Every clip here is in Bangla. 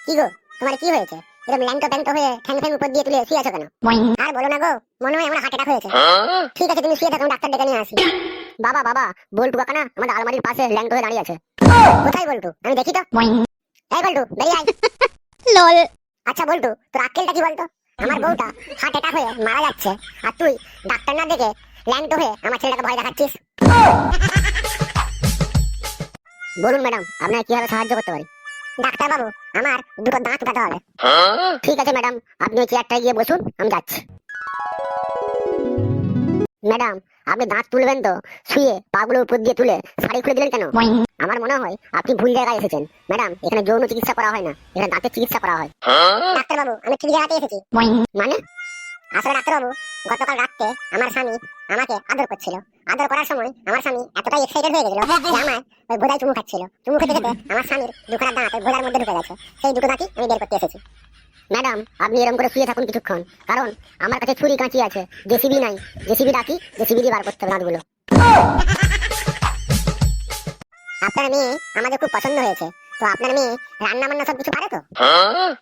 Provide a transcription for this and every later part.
কি গো, তোমার কি হয়েছে? এরকম ল্যাংটো প্যাংটো হয়ে ঠ্যাং ঠ্যাং উপর দিয়ে তুলে শুয়ে আছো কেন? আর বলো না গো, মনে হয় আমার হার্ট অ্যাটাক হয়েছে। ঠিক আছে, তুমি শুয়ে থাকো, আমি ডাক্তার ডেকে নিয়ে আসি। বাবা বাবা, বল্টু কাকা না আমাদের আলমারির পাশে ল্যাংটো হয়ে দাঁড়িয়ে আছে। কোথায় বল্টু? আমি দেখি তো। এই বল্টু, বেরিয়ে আয়। লল। আচ্ছা বল্টু, তোর আক্কেলটা কি বলতো? আমার বউটা হার্ট অ্যাটাক হয়ে মারা যাচ্ছে, আর তুই ডাক্তার না দেখে ল্যাংটো হয়ে আমার ছেলেটাকে ভয় দেখাচ্ছিস। বলুন ম্যাডাম, আপনাকে কিভাবে সাহায্য করতে পারি? ডাক্তার বাবু, আমার দুটো দাঁত কাটা হবে। ঠিক আছে ম্যাডাম, আপনি ওই চেয়ারটায় গিয়ে বসুন, আমি যাচ্ছি। ম্যাডাম, আপনি দাঁত তুলবেন তো শুয়ে পাগুলো উপর দিয়ে তুলে শাড়ি খুলে দিলেন কেন? আমার মনে হয় আপনি ভুল জায়গায় এসেছেন। ম্যাডাম, এখানে যৌন চিকিৎসা করা হয় না, এখানে দাঁতের চিকিৎসা করা হয়। ডাক্তার বাবু, আমি ঠিক জায়গাতে এসেছি। মানে? আসলে ডাক্তার বাবু, গতকাল রাতে আমার স্বামী আমাকে আদর করছিল। আদর করার সময় আমার স্বামী এতটাই এক্সাইটেড হয়ে গেছিল যে আমার ওই ভোদায় চুমু খাচ্ছিল। চুমু খেতে খেতে আমার স্বামীর দুখানা দাঁত ওই ভোদার মধ্যে ঢুকে গেছে। সেই দুটো দাঁতই আমি বের করতে এসেছি। ম্যাডাম, আপনি এরকম করে শুয়ে থাকুন কিছুক্ষণ, কারণ আমার কাছে ছুরি কাঁচি আছে, জেসিবি নাই। জেসিবি ডাকি, জেসিবি দিয়ে বার করতে হবে দাঁতগুলো। আপনার মেয়ে আমাদের খুব পছন্দ হয়েছে, তো আপনার মেয়ে রান্না বান্না সব কিছু পারে তো?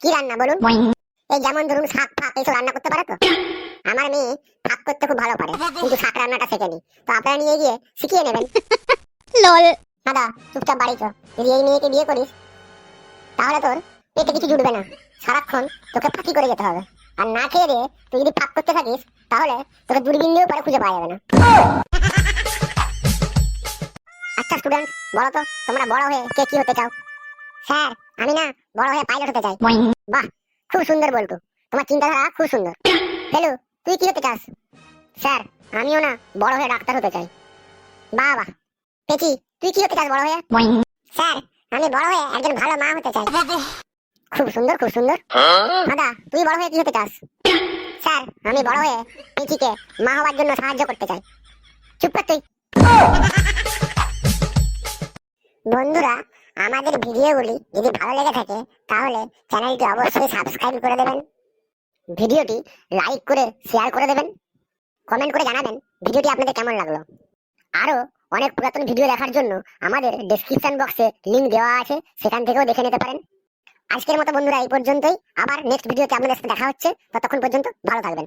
কি রান্না বলুন? এই যেমন ধরুন শাক ফাক এইসব রান্না করতে পারে তো? আমার মেয়ে শাক করতে খুব ভালো পারে, কিন্তু শাক রান্নাটা শেখেনি। তো আপনারা নিয়ে গিয়ে শিখিয়ে নেবেন। লল। দাদা, চুপচাপ বাড়ি চ। যদি এই মেয়েকে বিয়ে করিস তাহলে তোর পেটে কিছু জুটবে না, সারাক্ষণ তোকে ফাঁকি করে যেতে হবে। আর না খেয়ে দিয়ে তুই যদি ফাঁক করতে থাকিস তাহলে তোকে দূরবীন দিয়েও পরে খুঁজে পাওয়া যাবে না। আচ্ছা স্টুডেন্ট, বলো তো তোমরা বড় হয়ে কে কি হতে চাও? স্যার, আমি না বড় হয়ে পাইলট হতে চাই। বাহ, খুব সুন্দর বলতো, তোমার চিন্তাধারা খুব সুন্দর। হ্যালো, তুই কি হতে চাস? স্যার, আমিও না বড় হয়ে ডাক্তার হতে চাই। বাহ বাহ। পেচি, তুই কি হতে চাস বড় হয়ে? স্যার, আমি বড় হয়ে একজন ভালো মা হতে চাই। খুব সুন্দর খুব সুন্দর। দাদা, তুই বড় হয়ে কি হতে চাস? স্যার, আমি বড় হয়ে পেচিকে মা হওয়ার জন্য সাহায্য করতে চাই। চুপ কর তুই। বন্ধুরা, আমাদের ভিডিওগুলি যদি ভালো লেগে থাকে তাহলে চ্যানেলটি অবশ্যই সাবস্ক্রাইব করে দেবেন, ভিডিওটি লাইক করে শেয়ার করে দেবেন, কমেন্ট করে জানাবেন ভিডিওটি আপনাদের কেমন লাগলো। আরো অনেক পুরাতন ভিডিও দেখার জন্য আমাদের ডেসক্রিপশন বক্সে লিংক দেওয়া আছে, সেখান থেকেও দেখে নিতে পারেন। আজকের মতো বন্ধুরা এই পর্যন্তই, আবার নেক্সট ভিডিওতে আপনাদের সাথে দেখা হচ্ছে। ততক্ষণ পর্যন্ত ভালো থাকবেন।